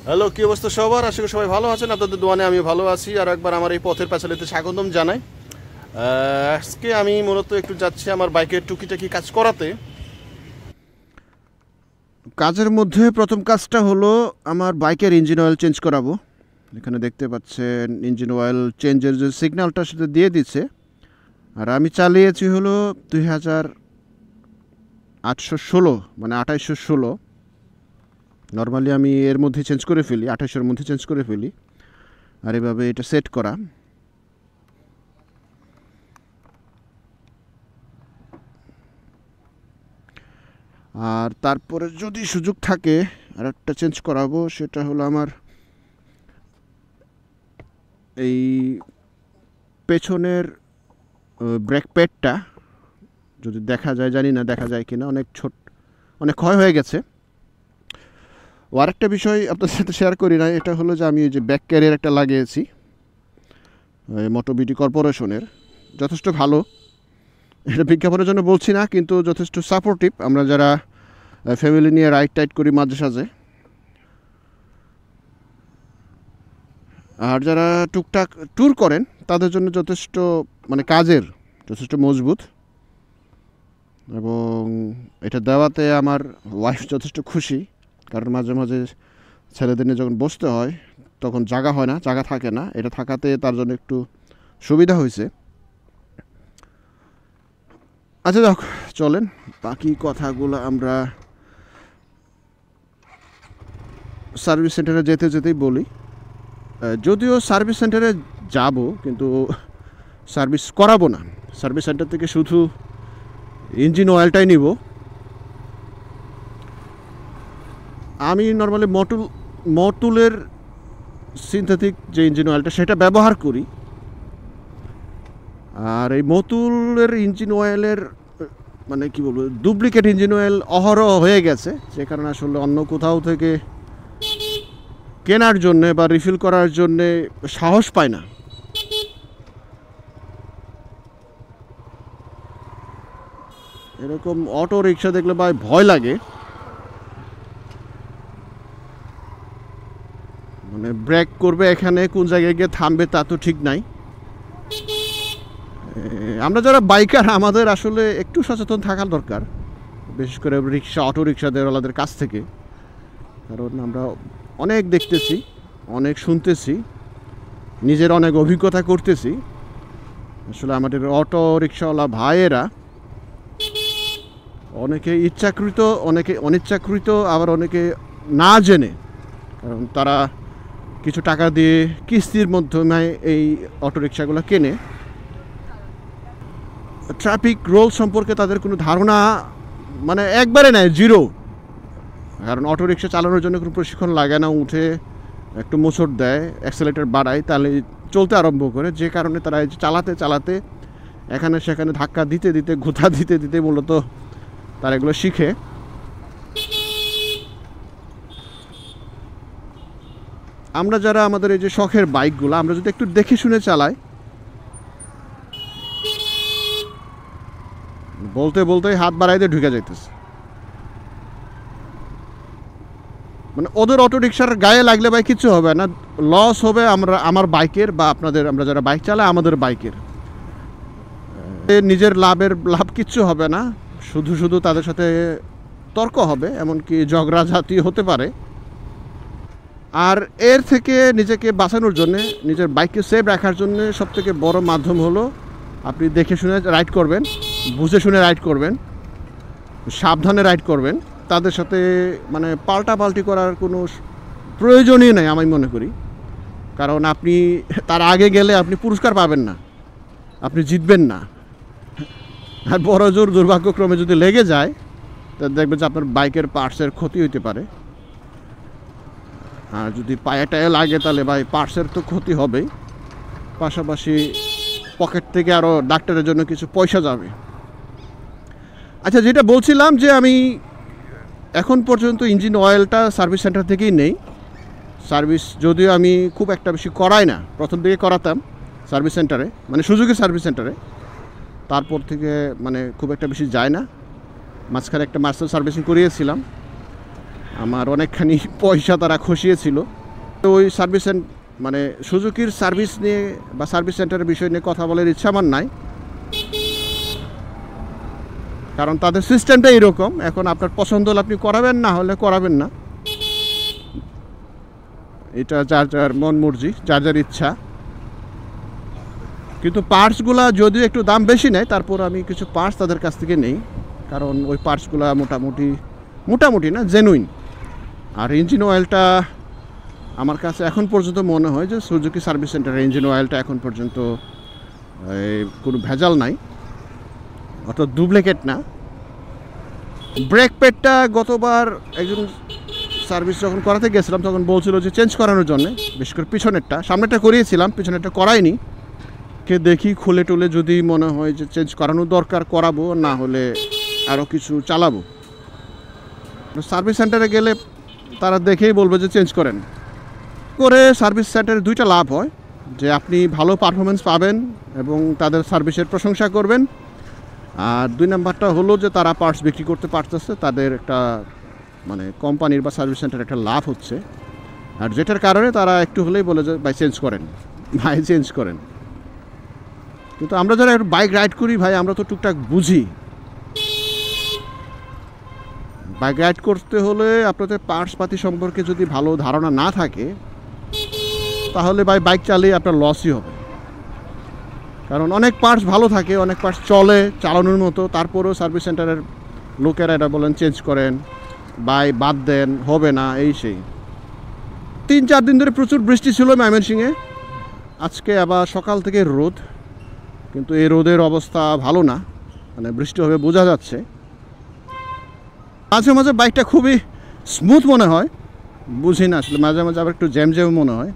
Hello, কি অবস্থা সবার? আশা করি সবাই ভালো আছেন। আপনাদের দোয়ানে আমি ভালো আছি। আর একবার আমার এই পথের পেছালিতে স্বাগতম জানাই। আজকে আমি মূলত একটু যাচ্ছি আমার বাইকের টুকিটাকি কাজ করাতে। কাজের মধ্যে প্রথম কাজটা হলো আমার বাইকের ইঞ্জিন অয়েল চেঞ্জ করাবো। এখানে দেখতে পাচ্ছেন ইঞ্জিন অয়েল চেঞ্জের যে সিগন্যালটা সেটা দিয়ে দিচ্ছে। আর আমি চালিয়েছি হলো 2816, মানে 2816। নর্মালি আমি এর মধ্যে চেঞ্জ করে ফেলি, 28-এর মধ্যে চেঞ্জ করে ফেলি। আর এভাবে এটা সেট করা। আর তারপরে যদি সুযোগ থাকে আর একটা চেঞ্জ করাবো, সেটা হলো আমার এই পেছনের ব্রেক প্যাডটা। যদি দেখা যায়, জানি না দেখা যায় কিনা, অনেক ক্ষয় হয়ে গেছে। ও আরেকটা বিষয় আপনাদের সাথে শেয়ার করি না, এটা হলো যে আমি এই যে ব্যাক ক্যারিয়ার একটা লাগিয়েছি মোটোবিটি কর্পোরেশনের, যথেষ্ট ভালো। এটা বিজ্ঞাপনের জন্য বলছি না, কিন্তু যথেষ্ট সাপোর্টিভ। আমরা যারা ফ্যামিলি নিয়ে রাইড টাইড করি মাঝে সাঝে, আর যারা টুকটাক ট্যুর করেন, তাদের জন্য যথেষ্ট মানে কাজের, যথেষ্ট মজবুত। এবং এটা দেওয়াতে আমার ওয়াইফ যথেষ্ট খুশি, কারণ মাঝে মাঝে ছেলেদের নিয়ে যখন বসতে হয় তখন জায়গা হয় না, জায়গা থাকে না। এটা থাকাতে তার জন্য একটু সুবিধা হয়েছে। আচ্ছা যাক, চলেন বাকি কথাগুলো আমরা সার্ভিস সেন্টারে যেতে যেতেই বলি। যদিও সার্ভিস সেন্টারে যাব, কিন্তু সার্ভিস করাবো না। সার্ভিস সেন্টার থেকে শুধু ইঞ্জিন অয়েলটাই নিব। আমি নর্মালি মটুলের সিনথেটিক যে ইঞ্জিন অয়েলটা, সেটা ব্যবহার করি। আর এই মতুলের ইঞ্জিন অয়েলের মানে কি বলবো, ডুপ্লিকেট ইঞ্জিন অয়েল অহরহ হয়ে গেছে, যে কারণে আসলে অন্য কোথাও থেকে কেনার জন্যে বা রিফিল করার জন্যে সাহস পায় না। এরকম অটো রিক্সা দেখলে ভাই ভয় লাগে। মানে ব্রেক করবে এখানে, কোন জায়গায় গিয়ে থামবে তা তো ঠিক নাই। আমরা যারা বাইকার, আমাদের আসলে একটু সচেতন থাকা দরকার, বিশেষ করে অটো রিক্সাওয়ালাদের কাছ থেকে। কারণ আমরা অনেক দেখতেছি, অনেক শুনতেছি, নিজের অনেক অভিজ্ঞতা করতেছি। আসলে আমাদের অটো রিক্সাওয়ালা ভাইয়েরা অনেকে ইচ্ছাকৃত, অনেকে অনিচ্ছাকৃত, আবার অনেকে না জেনে, কারণ তারা কিছু টাকা দিয়ে কিস্তির মাধ্যমে এই অটো রিক্সাগুলো কেনে। ট্রাফিক রোল সম্পর্কে তাদের কোনো ধারণা মানে একবারে নেই, জিরো। কারণ অটো রিক্সা চালানোর জন্য কোনো প্রশিক্ষণ লাগে না, উঠে একটু মোচড় দেয়, অ্যাক্সেলেটার বাড়ায়, তাহলে চলতে আরম্ভ করে। যে কারণে তারা চালাতে চালাতে এখানে সেখানে ধাক্কা দিতে দিতে, ঘুথা দিতে দিতে মূলত তারা এগুলো শিখে। আমরা যারা আমাদের এই যে শখের বাইকগুলো, আমরা যদি একটু দেখে শুনে চালাই, বলতে বলতেই হাত বাড়াইতে ঢুকে যাইতেছে। মানে ওদের অটো রিক্সার গায়ে লাগলে ভাই কিচ্ছু হবে না, লস হবে আমার বাইকের, বা আমরা যারা বাইক চালাই আমাদের বাইকের। নিজের লাভ কিচ্ছু হবে না, শুধু শুধু তাদের সাথে তর্ক হবে, এমনকি ঝগড়া জাতীয় হতে পারে। আর এর থেকে নিজেকে বাঁচানোর জন্যে, নিজের বাইককে সেফ রাখার জন্য সবথেকে বড় মাধ্যম হলো আপনি দেখে শুনে রাইড করবেন, বুঝে শুনে রাইড করবেন, সাবধানে রাইড করবেন। তাদের সাথে মানে পাল্টাপাল্টি করার কোনো প্রয়োজনই নেই আমি মনে করি। কারণ আপনি তার আগে গেলে আপনি পুরস্কার পাবেন না, আপনি জিতবেন না। আর বড় জোর দুর্ভাগ্যক্রমে যদি লেগে যায়, তাহলে দেখবেন যে আপনার বাইকের পার্টসের ক্ষতি হইতে পারে। আর যদি পায়ে টায়ে লাগে, তাহলে ভাই পার্টসের তো ক্ষতি হবেই, পাশাপাশি পকেট থেকে আরও ডাক্তারের জন্য কিছু পয়সা যাবে। আচ্ছা, যেটা বলছিলাম যে আমি এখন পর্যন্ত ইঞ্জিন অয়েলটা সার্ভিস সেন্টার থেকেই নেই। সার্ভিস যদিও আমি খুব একটা বেশি করাই না, প্রথম দিকে করাতাম সার্ভিস সেন্টারে, মানে সুজুকি সার্ভিস সেন্টারে। তারপর থেকে মানে খুব একটা বেশি যায় না। মাঝখানে একটা মাস্টার সার্ভিসিং করিয়েছিলাম। আমার অনেকখানি পয়সা তারা খসিয়েছিল। তো ওই সার্ভিস মানে সুজুকির সার্ভিস নিয়ে বা সার্ভিস সেন্টারের বিষয় নিয়ে কথা বলার ইচ্ছা আমার নাই, কারণ তাদের সিস্টেমটা এরকম। এখন আপনার পছন্দ হলে আপনি করাবেন, না হলে করাবেন না, এটা যার যার মন মর্জি, যার যার ইচ্ছা। কিন্তু পার্টসগুলো যদিও একটু দাম বেশি নেয়, তারপর আমি কিছু পার্টস তাদের কাছ থেকে নেই, কারণ ওই পার্টসগুলো মোটামুটি না, জেনুইন। আর ইঞ্জিন অয়েলটা আমার কাছে এখন পর্যন্ত মনে হয় যে সুজুকি সার্ভিস সেন্টারের ইঞ্জিন অয়েলটা এখন পর্যন্ত কোনো ভেজাল নাই, অর্থাৎ ডুপ্লিকেট না। ব্রেক প্যাডটা গতবার একজন সার্ভিস যখন করাতে গেছিলাম তখন বলছিল যে চেঞ্জ করানোর জন্য, বিশেষ করে পিছনেরটা। সামনেরটা করিয়েছিলাম, পিছনেরটা করাইনি। কে দেখি খুলে টুলে যদি মনে হয় যে চেঞ্জ করানো দরকার করাবো, না হলে আরও কিছু চালাবো। সার্ভিস সেন্টারে গেলে তারা দেখেই বলবে যে চেঞ্জ করেন। করে সার্ভিস সেন্টারে দুইটা লাভ হয়, যে আপনি ভালো পারফরমেন্স পাবেন এবং তাদের সার্ভিসের প্রশংসা করবেন। আর দুই নাম্বারটা হলো যে তারা পার্টস বিক্রি করতে পারতেছে, তাদের একটা মানে কোম্পানির বা সার্ভিস সেন্টারের একটা লাভ হচ্ছে। আর যেটার কারণে তারা একটু হলেই বলে যে ভাই চেঞ্জ করেন। কিন্তু আমরা যারা একটু বাইক রাইড করি ভাই, আমরা তো টুকটাক বুঝি। বাইক রাইড করতে হলে আপনাদের পার্টস পাতি সম্পর্কে যদি ভালো ধারণা না থাকে, তাহলে ভাই বাইক চালিয়ে আপনার লসই হবে। কারণ অনেক পার্টস ভালো থাকে, অনেক পার্টস চলে চালানোর মতো, তারপরেও সার্ভিস সেন্টারের লোকেরা এটা বলেন চেঞ্জ করেন, বাদ দেন, হবে না, এই সেই। 3-4 দিন ধরে প্রচুর বৃষ্টি ছিল ময়মনসিংহে। আজকে আবার সকাল থেকে রোদ, কিন্তু এই রোদের অবস্থা ভালো না, মানে বৃষ্টি হবে বোঝা যাচ্ছে। মাঝে মাঝে বাইকটা খুবই স্মুথ মনে হয়, বুঝি না আসলে, মাঝে মাঝে আবার একটু জ্যাম মনে হয়।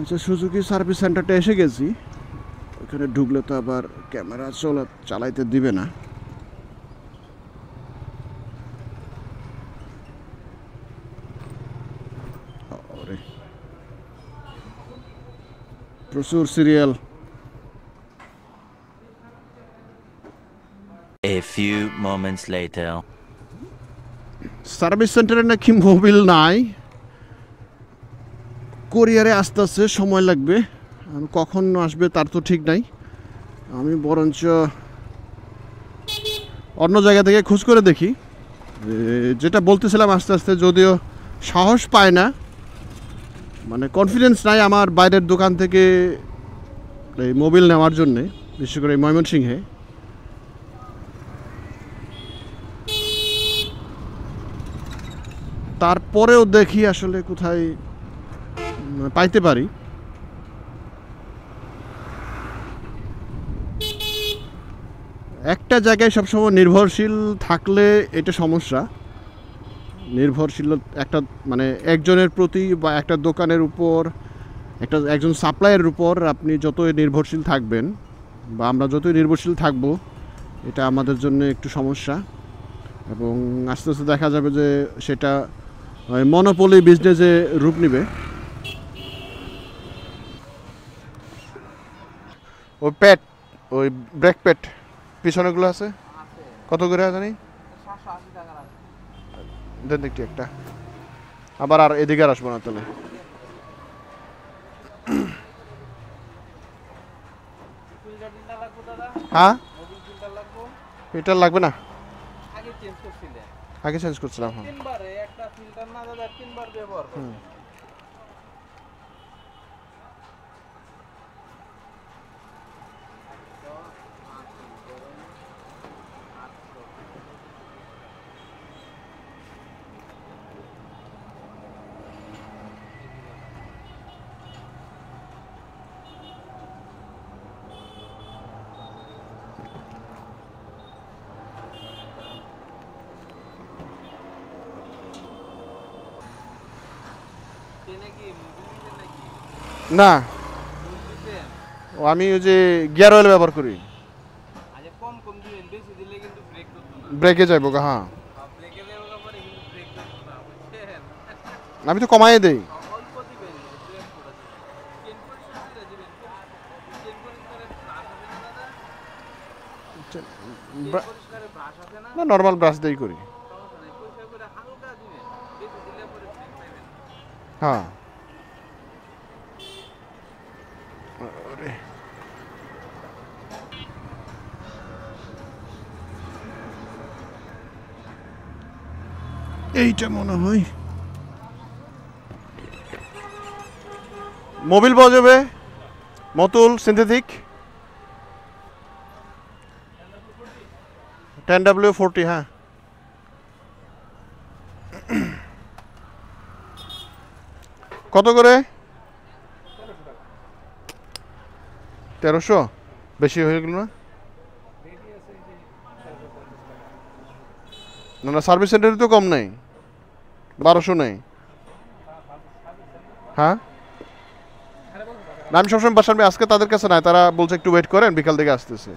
আচ্ছা, সুজুকি সার্ভিস সেন্টারটা এসে গেছি। ওখানে ঢুকলে তো আবার ক্যামেরা চালাইতে দিবে না। প্রচুর serial. A few moments later. Service সেন্টারে নাকি মোবিল নাই, কোরিয়ারে আসতে আসতে সময় লাগবে। কখন আসবে তার তো ঠিক নাই। আমি বরঞ্চ অন্য জায়গা থেকে খোঁজ করে দেখি। যেটা বলতেছিলাম আস্তে আস্তে, যদিও সাহস পায় না, মানে কনফিডেন্স নাই আমার বাইরের দোকান থেকে এই মোবিল নেওয়ার জন্যে, বিশেষ করে ময়মনসিংহে। তারপরেও দেখি আসলে কোথায় পাইতে পারি। একটা জায়গায় সবসময় নির্ভরশীল থাকলে এটা সমস্যা। নির্ভরশীল একটা মানে একজনের প্রতি বা একটা দোকানের উপর, একজন সাপ্লায়ারের উপর আপনি যতই নির্ভরশীল থাকবেন বা আমরা যতই নির্ভরশীল থাকব, এটা আমাদের জন্য একটু সমস্যা। এবং আস্তে আস্তে দেখা যাবে যে সেটা মনোপলি বিজনেসে রূপ নেবে। ওই প্যাড, ওই ব্রেক প্যাড পিছনেগুলো আছে কত করে জানি? দেন দেখছি একটা, আবার আর এদিকে আর আসবো না তাহলে। হ্যাঁ, ফিল্টার লাগবে না, আগে চেঞ্জ করছিলাম। হ্যাঁ, না ও আমি ওই যে গিয়ার অয়েল ব্যবহার করি, ব্রেকে যাইব। হ্যাঁ, আমি তো কমাই দেই। না, নর্মাল ব্রাশ দিয়েই করি। হ্যাঁ এইটা মনে হয় মোবিল পাওয়া যাবে, মতুল সিনথেটিক 10W40। হ্যাঁ কত করে? 1300, বেশি হয়ে গেল না? না না, সার্ভিস সেন্টারে তো কম নেই, 1200 নেই। হ্যাঁ না, আমি সবসময় বাসার আজকে তাদের কাছে নাই, তারা বলছে একটু ওয়েট করেন, বিকাল থেকে আসতেছে।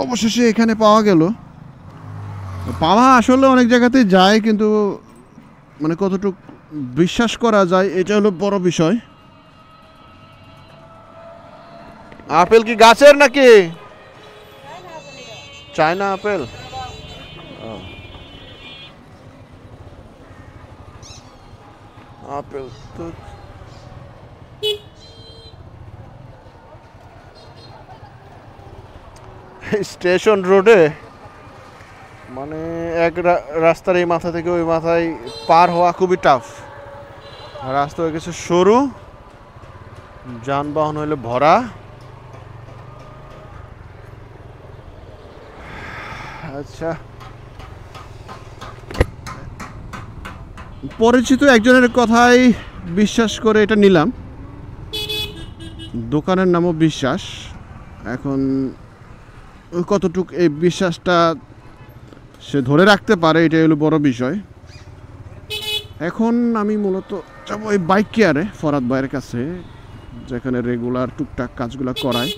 অবশেষে এখানে পাওয়া গেল। পাওয়া আসলে অনেক জায়গাতে যায়, কিন্তু মানে কতটুকু বিশ্বাস করা যায় এটা হলো বড় বিষয়। আপেল কি গাছের নাকি চায়না আপেল? আপেল তো স্টেশন রোডে মানে এক রাস্তার এই মাথা থেকে ওই মাথায় পার হওয়া খুবই টাফ। রাস্তা হয়ে গেছে সরু, যানবাহন হইলে ভরা। আচ্ছা, পরিচিত একজনের কথাই বিশ্বাস করে এটা নিলাম। দোকানের নামও বিশ্বাস। এখন কতটুক এই বিশ্বাসটা সে ধরে রাখতে পারে, এটাই হলো বড় বিষয়। এখন আমি মূলত যাবো এই বাইক কেয়ারে, ফরাদ ভাইয়ের কাছে, যেখানে রেগুলার টুকটাক কাজগুলো করায়।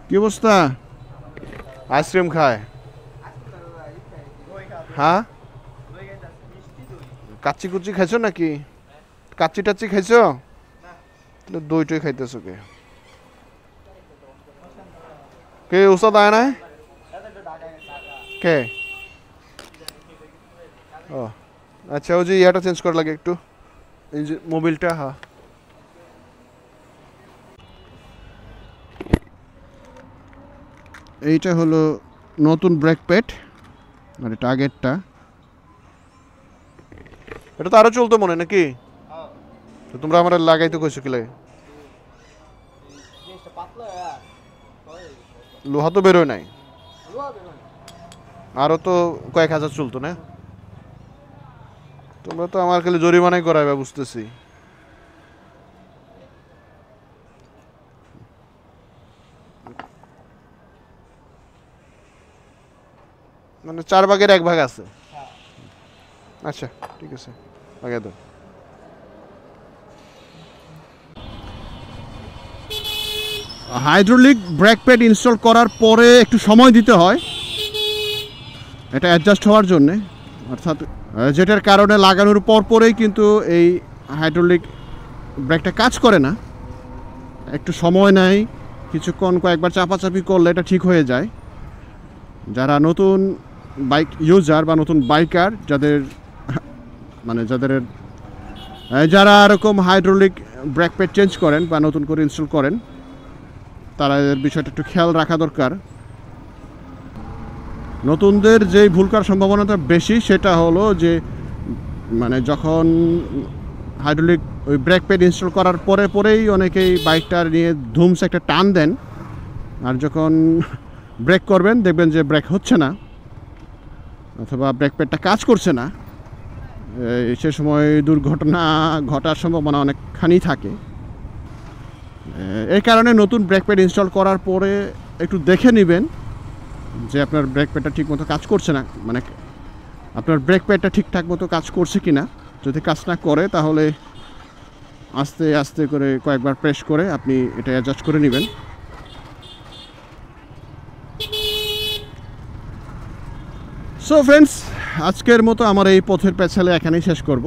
কি অবস্থা? আইসক্রিম খায়? হ্যাঁ, কাচ্চি কুচি খাইছো নাকি? কাচ্চি টাচ্চি খাইছো? তাহলে দইটাই খাইতেছো কে? কে ওষুধ আয় না কে? ও আচ্ছা, ওই যে ইয়াটা চেঞ্জ করা লাগে একটু, এই যে মোবিলটা। হ্যাঁ, এইটা হলো নতুন ব্রেক প্যাড, মানে টার্গেটটা। এটা তো আরো চলতো মনে নাকি? তো তোমরা আমার লাগাইতে কইছো কি লাগে? লোহা তো বেরোয় নাই, আরো তো কয়েক হাজার চলতো না? তোমরা তো আমার খালি জরিমানাই করাইবা, বুঝতেছি। মানে 4 ভাগের 1 ভাগ আছে। আচ্ছা ঠিক আছে, আগে দাও। হাইড্রোলিক ব্রেক প্যাড ইনস্টল করার পরে একটু সময় দিতে হয় এটা অ্যাডজাস্ট হওয়ার জন্যে, অর্থাৎ যেটার কারণে লাগানোর পরেই কিন্তু এই হাইড্রোলিক ব্রেকটা কাজ করে না। একটু সময় নেয়, কিছুক্ষণ কয়েকবার চাপাচাপি করলে এটা ঠিক হয়ে যায়। যারা নতুন বাইক ইউজার বা নতুন বাইকার, যারা এরকম হাইড্রোলিক ব্রেক প্যাড চেঞ্জ করেন বা নতুন করে ইনস্টল করেন, তারা এর বিষয়টা একটু খেয়াল রাখা দরকার। নতুনদের যেই ভুল করার সম্ভাবনাটা বেশি, সেটা হলো যে মানে যখন হাইড্রোলিক ওই ব্রেক প্যাড ইনস্টল করার পরেই অনেকেই বাইকটা নিয়ে ধুমসে একটা টান দেন, আর যখন ব্রেক করবেন দেখবেন যে ব্রেক হচ্ছে না অথবা ব্রেক প্যাডটা কাজ করছে না। সে সময় দুর্ঘটনা ঘটার সম্ভাবনা অনেকখানি থাকে। এই কারণে নতুন ব্রেক প্যাড ইনস্টল করার পরে একটু দেখে নেবেন যে আপনার ব্রেক প্যাডটা ঠিকমতো কাজ করছে না, মানে আপনার ব্রেক প্যাডটা ঠিকঠাক মতো কাজ করছে কি না। যদি কাজ না করে তাহলে আস্তে আস্তে করে কয়েকবার প্রেস করে আপনি এটা অ্যাডজাস্ট করে নেবেন। সো ফ্রেন্ডস, আজকের মতো আমার এই পথের পেছালে এখানেই শেষ করব।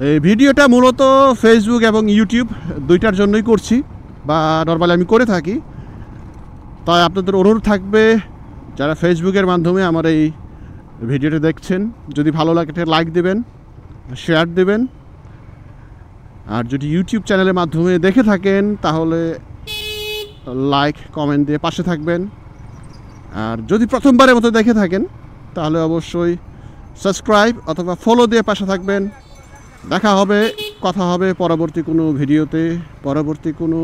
এই ভিডিওটা মূলত ফেসবুক এবং ইউটিউব দুইটার জন্যই করছি, বা নর্মালি আমি করে থাকি। তাই আপনাদের অনুরোধ থাকবে, যারা ফেসবুকের মাধ্যমে আমার এই ভিডিওটা দেখছেন, যদি ভালো লাগে একটা লাইক দেবেন, শেয়ার দেবেন। আর যদি ইউটিউব চ্যানেলের মাধ্যমে দেখে থাকেন তাহলে লাইক কমেন্ট দিয়ে পাশে থাকবেন। আর যদি প্রথমবারের মতো দেখে থাকেন তাহলে অবশ্যই সাবস্ক্রাইব অথবা ফলো দিয়ে পাশে থাকবেন। দেখা হবে, কথা হবে পরবর্তী কোনো ভিডিওতে, পরবর্তী কোনো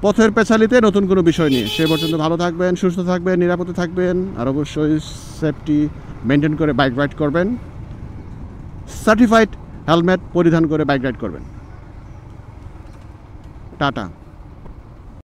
পথের পেছালিতে নতুন কোনো বিষয় নিয়ে। সে পর্যন্ত ভালো থাকবেন, সুস্থ থাকবেন, নিরাপদে থাকবেন, আর অবশ্যই সেফটি মেনটেন করে বাইক রাইড করবেন। সার্টিফাইড হেলমেট পরিধান করে বাইক রাইড করবেন। টাটা।